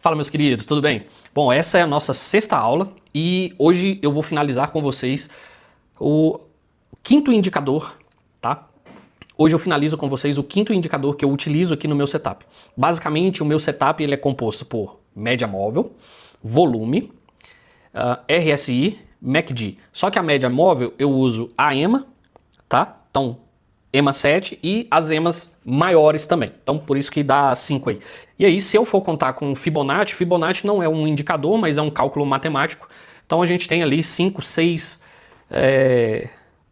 Fala, meus queridos, tudo bem? Bom, essa é a nossa sexta aula e hoje eu vou finalizar com vocês o quinto indicador, tá? Hoje eu finalizo com vocês o quinto indicador que eu utilizo aqui no meu setup. Basicamente, o meu setup ele é composto por média móvel, volume, RSI, MACD. Só que a média móvel eu uso a EMA, tá? Então, EMA 7 e as EMAs maiores também. Então, por isso que dá 5 aí. E aí, se eu for contar com Fibonacci, Fibonacci não é um indicador, mas é um cálculo matemático. Então, a gente tem ali 5, 6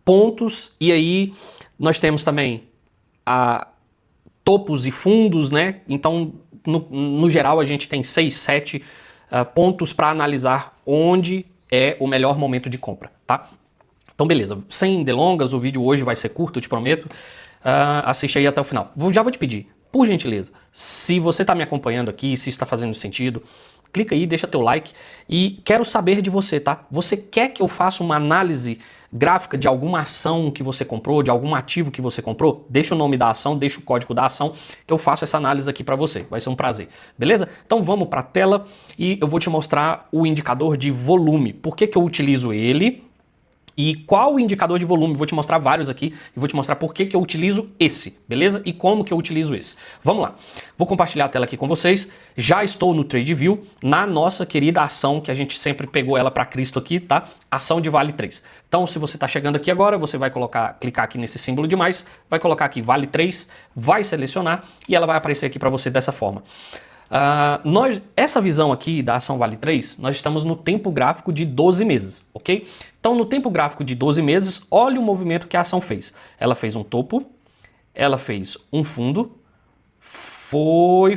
pontos. E aí, nós temos também topos e fundos, né? Então, no geral, a gente tem 6, 7 pontos para analisar onde é o melhor momento de compra, tá? Então, beleza, sem delongas, o vídeo hoje vai ser curto, eu te prometo. Assiste aí até o final. Já vou te pedir, por gentileza, se você está me acompanhando aqui, se está fazendo sentido, clica aí, deixa teu like e quero saber de você, tá? Você quer que eu faça uma análise gráfica de alguma ação que você comprou, de algum ativo que você comprou? Deixa o nome da ação, deixa o código da ação, que eu faço essa análise aqui para você. Vai ser um prazer, beleza? Então vamos para a tela e eu vou te mostrar o indicador de volume. Por que eu utilizo ele? E qual o indicador de volume? Vou te mostrar vários aqui e vou te mostrar por que eu utilizo esse, beleza? E como que eu utilizo esse. Vamos lá. Vou compartilhar a tela aqui com vocês. Já estou no TradingView, na nossa querida ação que a gente sempre pegou ela para Cristo aqui, tá? Ação de Vale 3. Então, se você está chegando aqui agora, você vai clicar aqui nesse símbolo de mais, vai colocar aqui Vale 3, vai selecionar e ela vai aparecer aqui para você dessa forma. Essa visão aqui da ação Vale 3, nós estamos no tempo gráfico de 12 meses, ok? Então, no tempo gráfico de 12 meses, olha o movimento que a ação fez. Ela fez um topo, ela fez um fundo,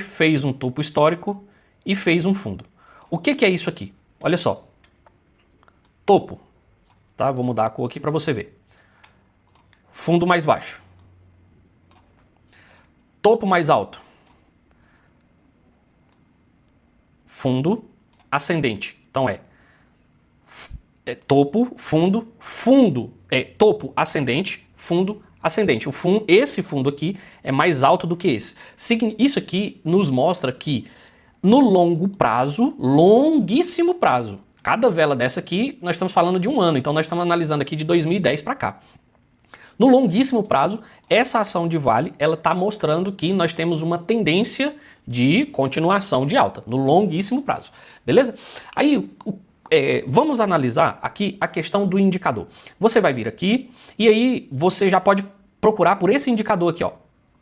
fez um topo histórico e fez um fundo. O que é isso aqui? Olha só. Topo, tá? Vou mudar a cor aqui para você ver. Fundo mais baixo. Topo mais alto. Fundo ascendente. Então topo, fundo, topo ascendente, fundo ascendente. Esse fundo aqui é mais alto do que esse. Isso aqui nos mostra que no longo prazo, longuíssimo prazo, cada vela dessa aqui, nós estamos falando de um ano, então nós estamos analisando aqui de 2010 para cá. No longuíssimo prazo, essa ação de Vale, ela está mostrando que nós temos uma tendência de continuação de alta, no longuíssimo prazo, beleza? Aí, vamos analisar aqui a questão do indicador. Você vai vir aqui e aí você já pode procurar por esse indicador aqui, ó,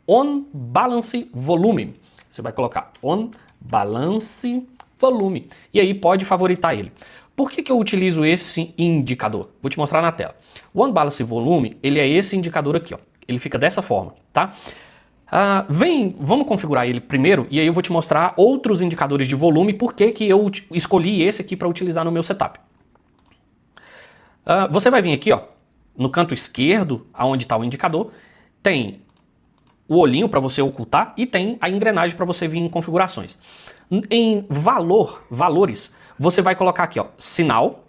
On Balance Volume. Você vai colocar On Balance Volume e aí pode favoritar ele. Por que eu utilizo esse indicador? Vou te mostrar na tela. O On Balance Volume, ele é esse indicador aqui, ó. Ele fica dessa forma, tá? Vamos configurar ele primeiro e aí eu vou te mostrar outros indicadores de volume, por que eu escolhi esse aqui para utilizar no meu setup. Você vai vir aqui, ó, no canto esquerdo, aonde está o indicador, tem o olhinho para você ocultar e tem a engrenagem para você vir em configurações. Em valores, você vai colocar aqui, ó, signal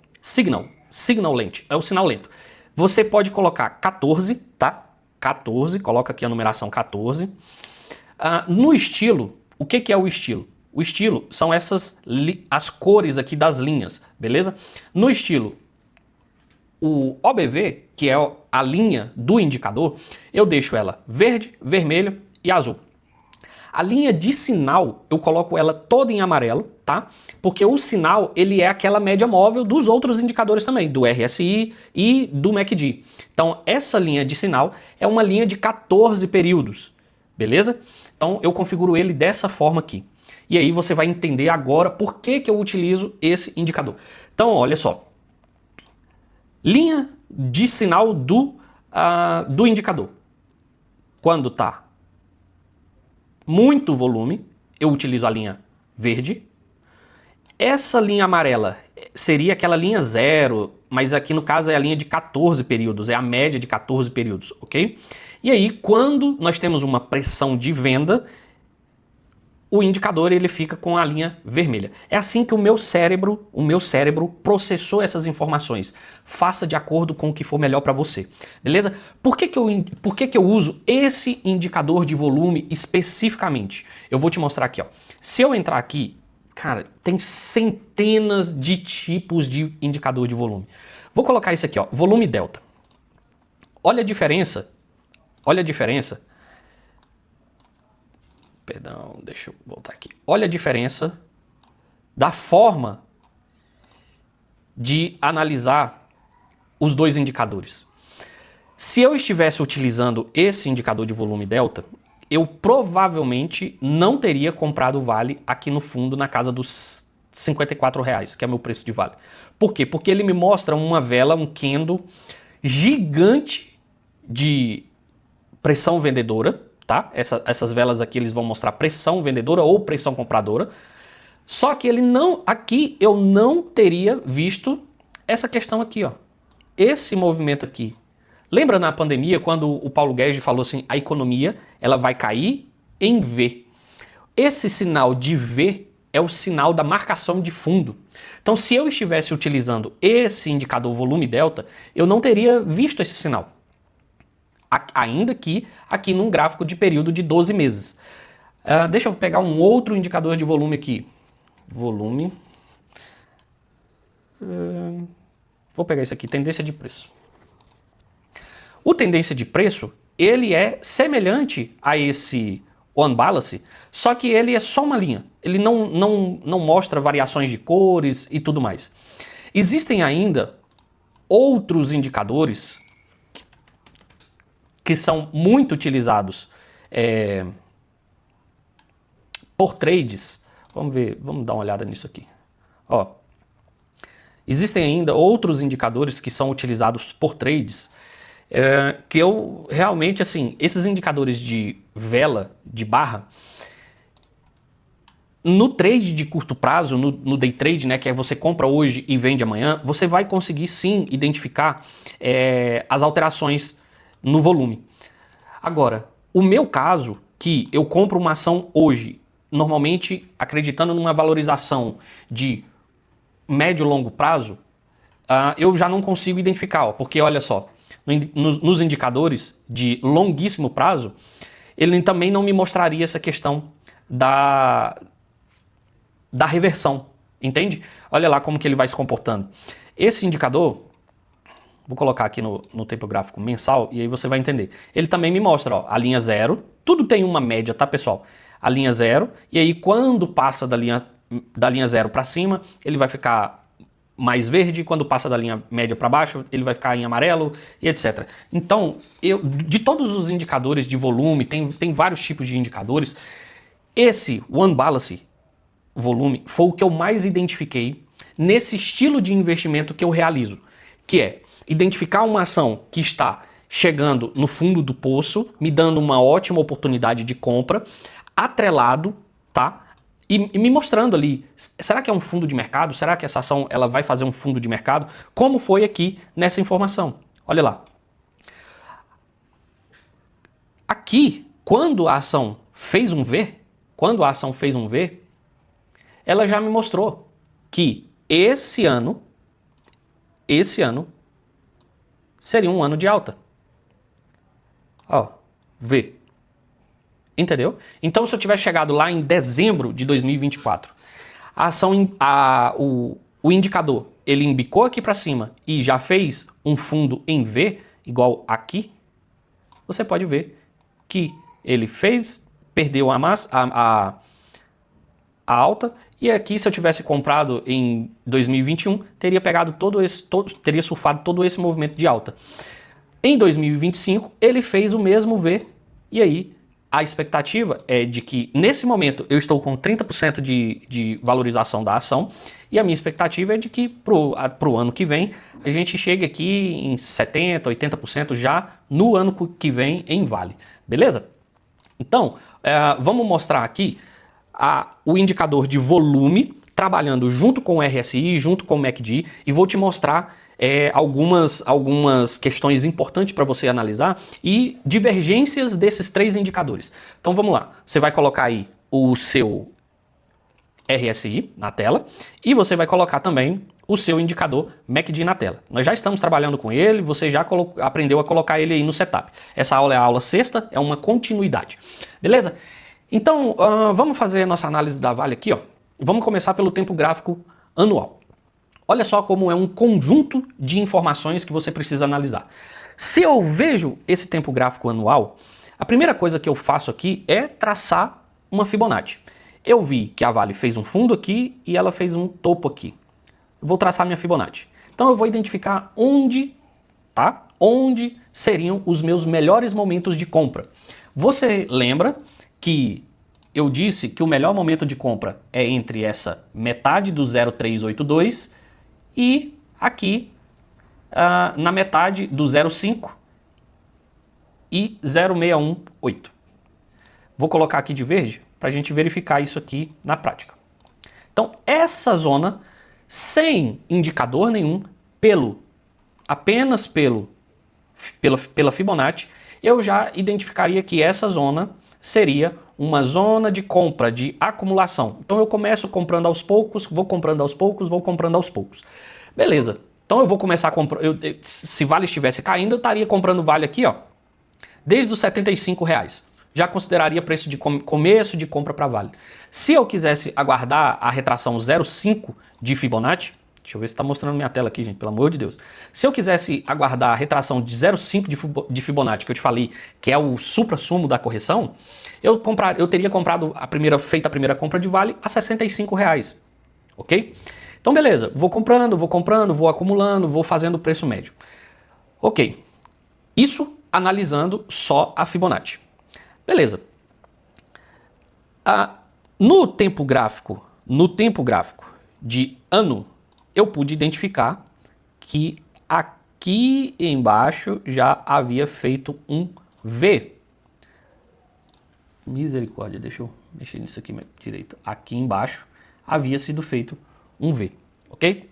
lente, é o sinal lento. Você pode colocar 14, tá? 14, coloca aqui a numeração 14. No estilo, o que é o estilo? O estilo são as cores aqui das linhas, beleza? No estilo, o OBV, que é a linha do indicador, eu deixo ela verde, vermelho e azul. A linha de sinal, eu coloco ela toda em amarelo, tá? Porque o sinal, ele é aquela média móvel dos outros indicadores também, do RSI e do MACD. Então, essa linha de sinal é uma linha de 14 períodos, beleza? Então, eu configuro ele dessa forma aqui. E aí você vai entender agora por que eu utilizo esse indicador. Então, olha só. Linha de sinal do indicador. Quando tá muito volume, eu utilizo a linha verde. Essa linha amarela seria aquela linha 0, mas aqui no caso é a linha de 14 períodos, é a média de 14 períodos, ok? E aí, quando nós temos uma pressão de venda, o indicador ele fica com a linha vermelha. É assim que o meu cérebro processou essas informações. Faça de acordo com o que for melhor para você, beleza? Por que eu uso esse indicador de volume especificamente? Eu vou te mostrar aqui, ó. Se eu entrar aqui Cara, tem centenas de tipos de indicador de volume. Vou colocar isso aqui, ó, volume delta. Olha a diferença. Olha a diferença. Perdão, deixa eu voltar aqui. Olha a diferença da forma de analisar os dois indicadores. Se eu estivesse utilizando esse indicador de volume delta, eu provavelmente não teria comprado o Vale aqui no fundo na casa dos R$54, que é o meu preço de Vale. Por quê? Porque ele me mostra uma vela, um candle gigante de pressão vendedora, tá? Essas velas aqui eles vão mostrar pressão vendedora ou pressão compradora. Só que ele não, aqui eu não teria visto essa questão aqui, ó. Esse movimento aqui. Lembra na pandemia quando o Paulo Guedes falou assim, a economia ela vai cair em V. Esse sinal de V é o sinal da marcação de fundo. Então, se eu estivesse utilizando esse indicador volume delta, eu não teria visto esse sinal. Ainda que aqui num gráfico de período de 12 meses. Deixa eu pegar um outro indicador de volume aqui. Volume. Vou pegar esse aqui, tendência de preço. O tendência de preço, ele é semelhante a esse on balance, só que ele é só uma linha. Ele não mostra variações de cores e tudo mais. Existem ainda outros indicadores que são muito utilizados por trades. Vamos ver, vamos dar uma olhada nisso aqui. Ó, existem ainda outros indicadores que são utilizados por trades, que eu realmente, assim, esses indicadores de vela, de barra, no trade de curto prazo, no day trade, né, que é você compra hoje e vende amanhã, você vai conseguir sim identificar as alterações no volume. Agora, o meu caso, que eu compro uma ação hoje, normalmente acreditando numa valorização de médio e longo prazo, eu já não consigo identificar, ó, porque olha só, nos indicadores de longuíssimo prazo, ele também não me mostraria essa questão da reversão, entende? Olha lá como que ele vai se comportando. Esse indicador, vou colocar aqui no tempo gráfico mensal e aí você vai entender. Ele também me mostra, ó, a linha 0, tudo tem uma média, tá, pessoal? A linha 0, e aí quando passa da linha 0 para cima, ele vai ficar mais verde, quando passa da linha média para baixo, ele vai ficar em amarelo e etc. Então, de todos os indicadores de volume, tem vários tipos de indicadores, esse One Balance volume foi o que eu mais identifiquei nesse estilo de investimento que eu realizo, que é identificar uma ação que está chegando no fundo do poço, me dando uma ótima oportunidade de compra, atrelado, tá? E me mostrando ali, será que é um fundo de mercado? Será que essa ação ela vai fazer um fundo de mercado? Como foi aqui nessa informação? Olha lá. Aqui, quando a ação fez um V, ela já me mostrou que esse ano seria um ano de alta. Ó, V. Entendeu? Então, se eu tivesse chegado lá em dezembro de 2024, a ação, o indicador, ele embicou aqui para cima e já fez um fundo em V, igual aqui, você pode ver que ele perdeu a alta, e aqui, se eu tivesse comprado em 2021, teria pegado teria surfado todo esse movimento de alta. Em 2025, ele fez o mesmo V, e aí a expectativa é de que, nesse momento, eu estou com 30% de valorização da ação, e a minha expectativa é de que para o ano que vem, a gente chegue aqui em 70%, 80% já no ano que vem em Vale. Beleza? Então, vamos mostrar aqui o indicador de volume, trabalhando junto com o RSI, junto com o MACD, e vou te mostrar algumas questões importantes para você analisar e divergências desses três indicadores. Então vamos lá, você vai colocar aí o seu RSI na tela e você vai colocar também o seu indicador MACD na tela. Nós já estamos trabalhando com ele, você já aprendeu a colocar ele aí no setup. Essa aula é a aula 6ª, é uma continuidade, beleza? Então vamos fazer a nossa análise da Vale aqui, ó. Vamos começar pelo tempo gráfico anual. Olha só como é um conjunto de informações que você precisa analisar. Se eu vejo esse tempo gráfico anual, a primeira coisa que eu faço aqui é traçar uma Fibonacci. Eu vi que a Vale fez um fundo aqui e ela fez um topo aqui. Vou traçar minha Fibonacci. Então eu vou identificar onde seriam os meus melhores momentos de compra. Você lembra que eu disse que o melhor momento de compra é entre essa metade do 0,382 e aqui na metade do 0,5 e 0,618. Vou colocar aqui de verde para a gente verificar isso aqui na prática. Então essa zona, sem indicador nenhum, apenas pela Fibonacci, eu já identificaria que essa zona seria uma zona de compra, de acumulação. Então eu começo comprando aos poucos, vou comprando aos poucos, vou comprando aos poucos. Beleza, então eu vou começar a comprar, se Vale estivesse caindo, eu estaria comprando Vale aqui, ó, desde os R$75. Já consideraria preço de começo de compra para Vale. Se eu quisesse aguardar a retração 0,5 de Fibonacci, deixa eu ver se está mostrando minha tela aqui, gente, pelo amor de Deus. Se eu quisesse aguardar a retração de 0,5 de Fibonacci, que eu te falei que é o supra-sumo da correção, eu teria comprado feito a primeira compra de Vale a R$65, ok? Então beleza, vou comprando, vou acumulando, vou fazendo o preço médio. Ok, isso analisando só a Fibonacci. Beleza. No tempo gráfico de ano, eu pude identificar que aqui embaixo já havia feito um V. Misericórdia, deixa eu mexer nisso aqui direito. Aqui embaixo havia sido feito um V, ok?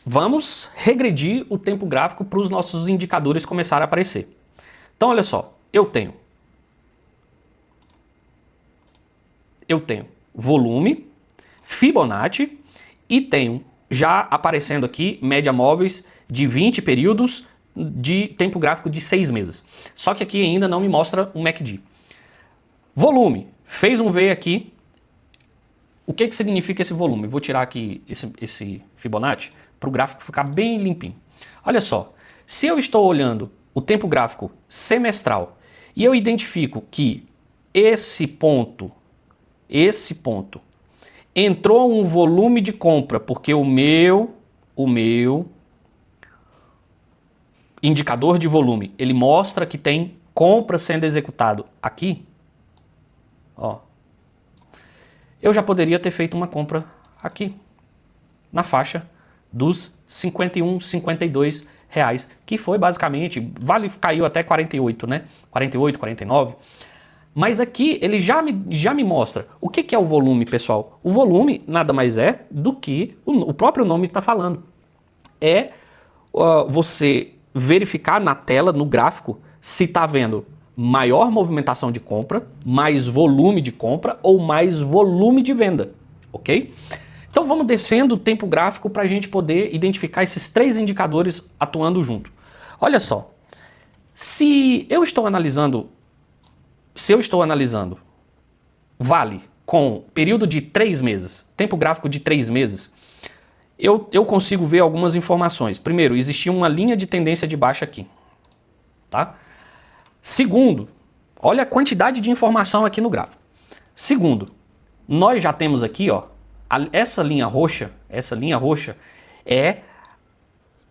Vamos regredir o tempo gráfico para os nossos indicadores começarem a aparecer. Então, olha só, eu tenho volume, Fibonacci e tenho já aparecendo aqui média móveis de 20 períodos de tempo gráfico de 6 meses. Só que aqui ainda não me mostra um MACD. Volume, fez um V aqui. O que significa esse volume? Vou tirar aqui esse Fibonacci para o gráfico ficar bem limpinho. Olha só, se eu estou olhando o tempo gráfico semestral e eu identifico que esse ponto entrou um volume de compra, porque o meu indicador de volume, ele mostra que tem compra sendo executado aqui, ó. Eu já poderia ter feito uma compra aqui, na faixa dos 51, 52 reais, que foi basicamente, Vale caiu até 48, né? 48, 49. Mas aqui ele já me mostra. O que é o volume, pessoal? O volume nada mais é do que o próprio nome está falando. É você verificar na tela, no gráfico, se está vendo maior movimentação de compra, mais volume de compra ou mais volume de venda, ok? Então vamos descendo o tempo gráfico para a gente poder identificar esses três indicadores atuando junto. Olha só, se eu estou analisando Vale com período de 3 meses, tempo gráfico de 3 meses, eu consigo ver algumas informações. Primeiro, existia uma linha de tendência de baixa aqui, tá? Segundo, olha a quantidade de informação aqui no gráfico. Segundo, nós já temos aqui, ó, essa linha roxa é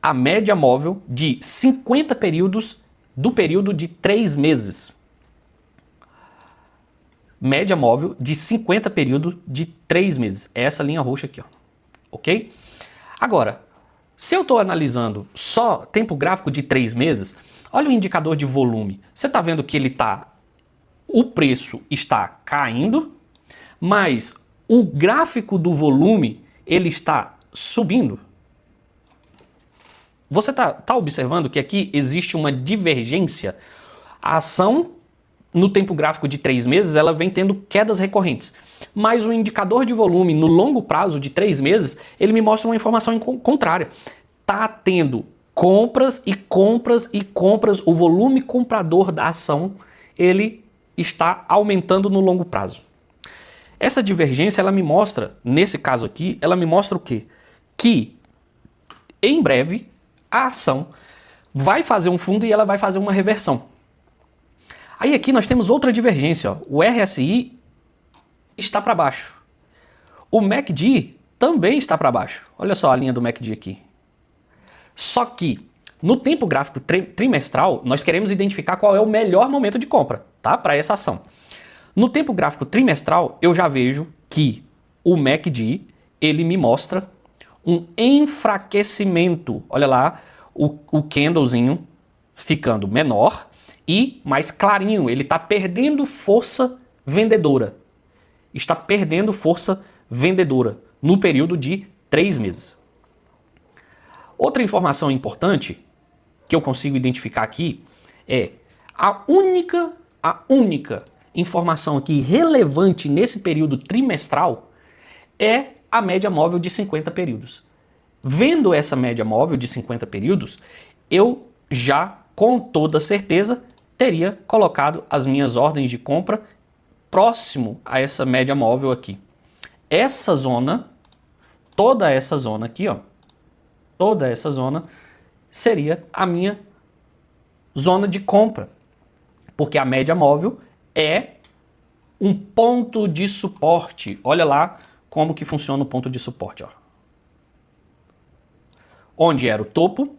a média móvel de 50 períodos do período de 3 meses. Média móvel de 50 períodos de 3 meses. É essa linha roxa aqui, ó. Ok? Agora, se eu estou analisando só tempo gráfico de 3 meses, olha o indicador de volume. Você está vendo que o preço está caindo, mas o gráfico do volume, ele está subindo. Você tá observando que aqui existe uma divergência. A ação no tempo gráfico de 3 meses, ela vem tendo quedas recorrentes. Mas o indicador de volume no longo prazo de 3 meses, ele me mostra uma informação contrária. Tá tendo compras e compras e compras. O volume comprador da ação, ele está aumentando no longo prazo. Essa divergência, ela me mostra, nesse caso aqui, ela me mostra o quê? Que em breve a ação vai fazer um fundo e ela vai fazer uma reversão. Aí aqui nós temos outra divergência, ó. O RSI está para baixo. O MACD também está para baixo. Olha só a linha do MACD aqui. Só que no tempo gráfico trimestral, nós queremos identificar qual é o melhor momento de compra, tá? Para essa ação. No tempo gráfico trimestral, eu já vejo que o MACD, ele me mostra um enfraquecimento. Olha lá, o candlezinho ficando menor e mais clarinho. Ele está perdendo força vendedora. Está perdendo força vendedora no período de 3 meses. Outra informação importante que eu consigo identificar aqui é a única informação aqui relevante nesse período trimestral é a média móvel de 50 períodos. Vendo essa média móvel de 50 períodos, eu já com toda certeza teria colocado as minhas ordens de compra próximo a essa média móvel aqui. Essa zona, toda essa zona aqui, ó, toda essa zona seria a minha zona de compra, porque a média móvel é um ponto de suporte. Olha lá como que funciona o ponto de suporte, ó. Onde era o topo,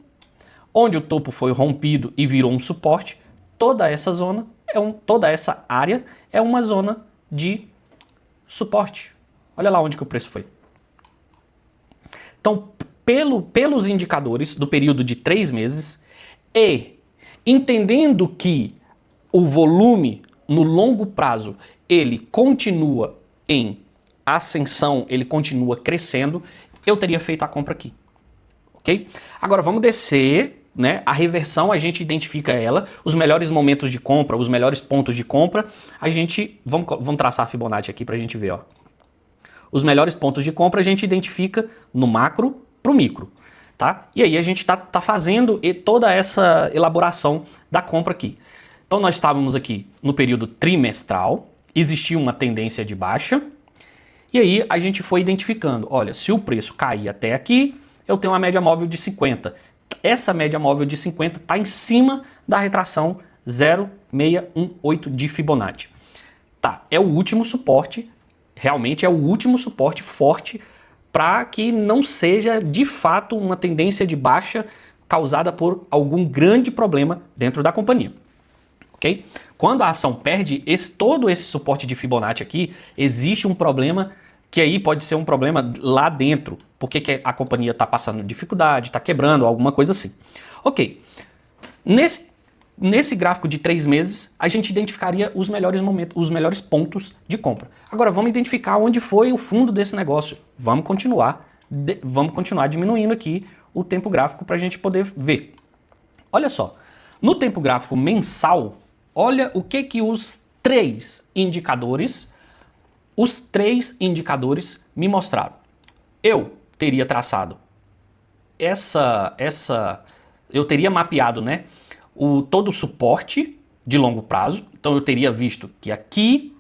onde o topo foi rompido e virou um suporte, toda essa zona, toda essa área é uma zona de suporte. Olha lá onde que o preço foi. Então, pelos indicadores do período de 3 meses e entendendo que o volume no longo prazo ele continua em ascensão, ele continua crescendo, eu teria feito a compra aqui. Ok? Agora vamos descer, né? A reversão a gente identifica ela, os melhores momentos de compra, os melhores pontos de compra, a gente, vamos traçar a Fibonacci aqui pra gente ver, ó. Os melhores pontos de compra a gente identifica no macro pro micro, tá? E aí a gente tá fazendo toda essa elaboração da compra aqui. Então nós estávamos aqui no período trimestral, existia uma tendência de baixa, e aí a gente foi identificando, olha, se o preço cair até aqui, eu tenho uma média móvel de 50. Essa média móvel de 50 está em cima da retração 0,618 de Fibonacci. Tá, é o último suporte, realmente é o último suporte forte para que não seja de fato uma tendência de baixa causada por algum grande problema dentro da companhia. Ok? Quando a ação perde todo esse suporte de Fibonacci aqui, existe um problema que aí pode ser um problema lá dentro, porque a companhia está passando dificuldade, está quebrando, alguma coisa assim. Ok, nesse gráfico de 3 meses, a gente identificaria os melhores momentos, os melhores pontos de compra. Agora, vamos identificar onde foi o fundo desse negócio. Vamos continuar diminuindo aqui o tempo gráfico para a gente poder ver. Olha só, no tempo gráfico mensal, olha o que os três indicadores me mostraram. Eu teria traçado eu teria mapeado, né, todo o suporte de longo prazo. Então eu teria visto que aqui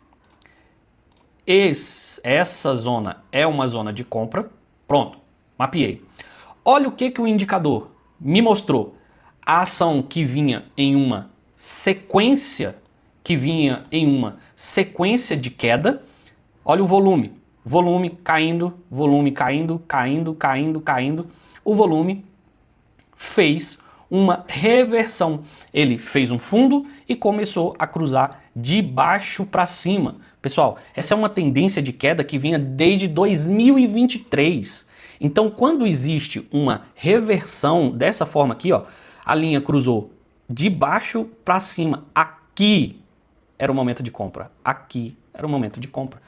essa zona é uma zona de compra. Pronto, mapeei. Olha o que o indicador me mostrou. A ação que vinha em uma sequência de queda. Olha o volume caindo, caindo. O volume fez uma reversão. Ele fez um fundo e começou a cruzar de baixo para cima. Pessoal, essa é uma tendência de queda que vinha desde 2023. Então, quando existe uma reversão dessa forma aqui, ó, a linha cruzou de baixo para cima. Aqui era o momento de compra. Aqui era o momento de compra.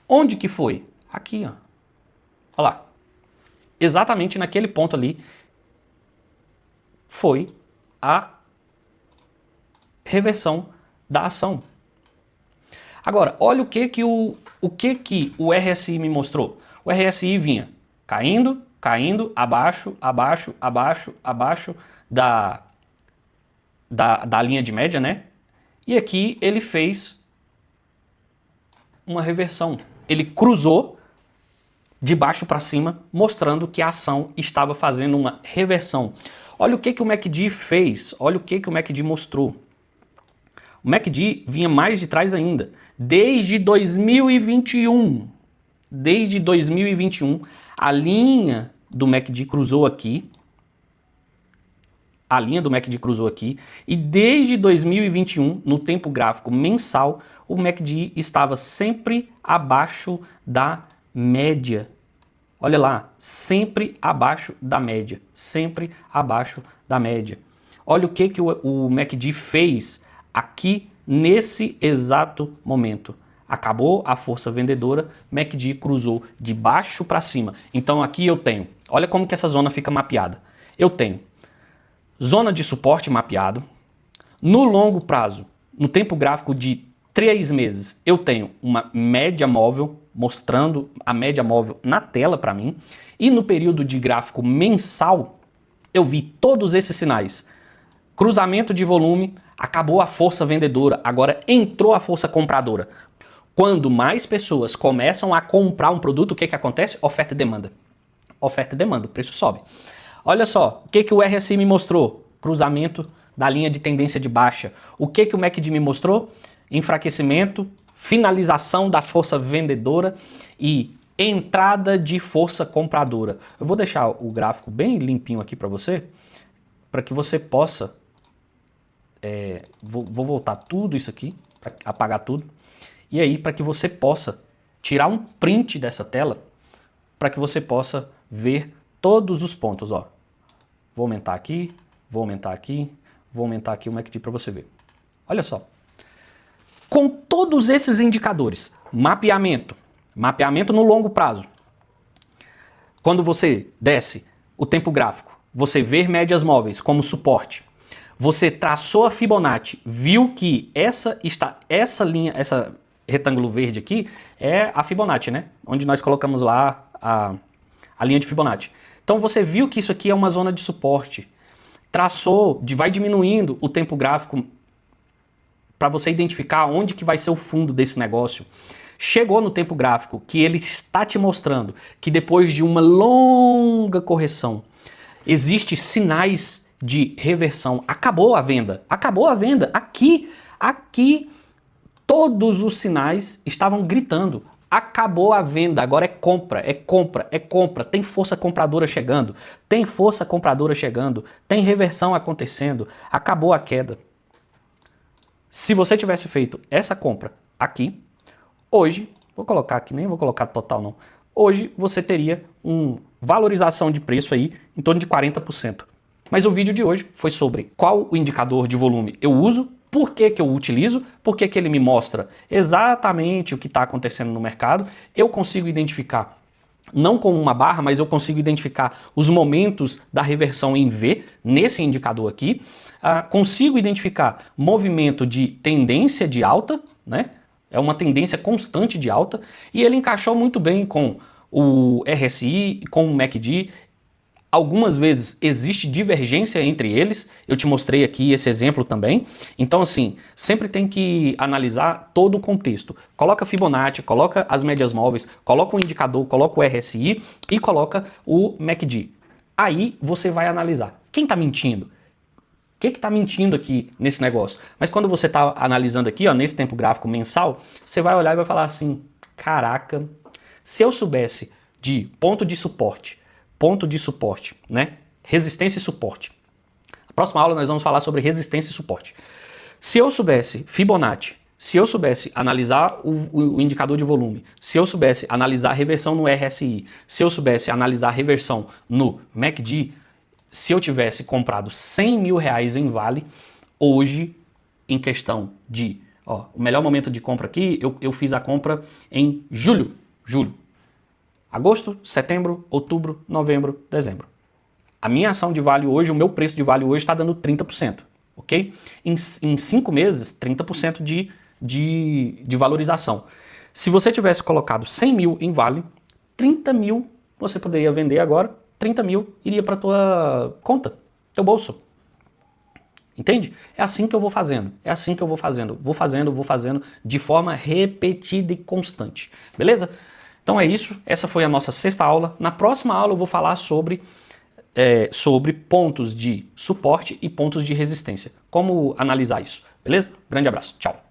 Onde que foi? Aqui, ó. Olha lá. Exatamente naquele ponto ali foi a reversão da ação. Agora, olha o que o RSI me mostrou. O RSI vinha caindo, abaixo da linha de média, né? E aqui ele fez uma reversão. ele cruzou de baixo para cima, mostrando que a ação estava fazendo uma reversão. Olha o que o MACD fez, olha o que o MACD mostrou. O MACD vinha mais de trás ainda. Desde 2021, a linha do MACD cruzou aqui. A linha do MACD cruzou aqui. E desde 2021, no tempo gráfico mensal, o MACD estava sempre abaixo da média. Olha lá, sempre abaixo da média. Sempre abaixo da média. Olha o que o MACD fez aqui nesse exato momento. Acabou a força vendedora, MACD cruzou de baixo para cima. Então aqui eu tenho, olha como que essa zona fica mapeada. Eu tenho zona de suporte mapeado. No longo prazo, no tempo gráfico de 3 meses, eu tenho uma média móvel, mostrando a média móvel na tela para mim. E no período de gráfico mensal, eu vi todos esses sinais. Cruzamento de volume, acabou a força vendedora, agora entrou a força compradora. Quando mais pessoas começam a comprar um produto, o que acontece? Oferta e demanda. Oferta e demanda, o preço sobe. Olha só, o que o RSI me mostrou? Cruzamento da linha de tendência de baixa. O que o MACD me mostrou? Enfraquecimento, finalização da força vendedora e entrada de força compradora. Eu vou deixar o gráfico bem limpinho aqui para que você possa... vou voltar tudo isso aqui, para apagar tudo. E aí, para que você possa tirar um print dessa tela, para que você possa ver todos os pontos, ó. Vou aumentar aqui, vou aumentar aqui, vou aumentar aqui o MACD para você ver. Olha só. Com todos esses indicadores, mapeamento no longo prazo. Quando você desce o tempo gráfico, você vê médias móveis como suporte. Você traçou a Fibonacci, viu que essa linha, essa retângulo verde aqui é a Fibonacci, né? Onde nós colocamos lá a linha de Fibonacci. Então você viu que isso aqui é uma zona de suporte. Traçou, vai diminuindo o tempo gráfico para você identificar onde que vai ser o fundo desse negócio. Chegou no tempo gráfico que ele está te mostrando que depois de uma longa correção, existem sinais de reversão. Acabou a venda. Acabou a venda. Aqui, todos os sinais estavam gritando. Acabou a venda, agora é compra, é compra, é compra. Tem força compradora chegando, tem força compradora chegando, tem reversão acontecendo, acabou a queda. Se você tivesse feito essa compra aqui, hoje, vou colocar aqui, nem vou colocar total não, hoje você teria uma valorização de preço aí em torno de 40%. Mas o vídeo de hoje foi sobre qual o indicador de volume eu uso, por que eu utilizo, por que ele me mostra exatamente o que está acontecendo no mercado. Eu consigo identificar, não com uma barra, mas eu consigo identificar os momentos da reversão em V, nesse indicador aqui. Consigo identificar movimento de tendência de alta, né? É uma tendência constante de alta, e ele encaixou muito bem com o RSI, com o MACD. Algumas vezes existe divergência entre eles, eu te mostrei aqui esse exemplo também. Então assim, sempre tem que analisar todo o contexto. Coloca Fibonacci, coloca as médias móveis, coloca o indicador, coloca o RSI e coloca o MACD. Aí você vai analisar. Quem está mentindo? O que está mentindo aqui nesse negócio? Mas quando você está analisando aqui, ó, nesse tempo gráfico mensal, você vai olhar e vai falar assim, caraca, se eu soubesse de ponto de suporte, né? Resistência e suporte. Na próxima aula nós vamos falar sobre resistência e suporte. Se eu soubesse Fibonacci, se eu soubesse analisar o indicador de volume, se eu soubesse analisar a reversão no RSI, se eu soubesse analisar a reversão no MACD, se eu tivesse comprado 100 mil reais em Vale, hoje, em questão de, ó, o melhor momento de compra aqui, eu fiz a compra em julho. Agosto, setembro, outubro, novembro, dezembro. A minha ação de Vale hoje, o meu preço de Vale hoje está dando 30%, ok? Em 5 meses, 30% de valorização. Se você tivesse colocado 100 mil em Vale, 30 mil você poderia vender agora, 30 mil iria para tua conta, teu bolso. Entende? É assim que eu vou fazendo, é assim que eu vou fazendo, vou fazendo de forma repetida e constante, beleza? Então é isso, essa foi a nossa sexta aula. Na próxima aula eu vou falar sobre pontos de suporte e pontos de resistência. Como analisar isso, beleza? Grande abraço, tchau!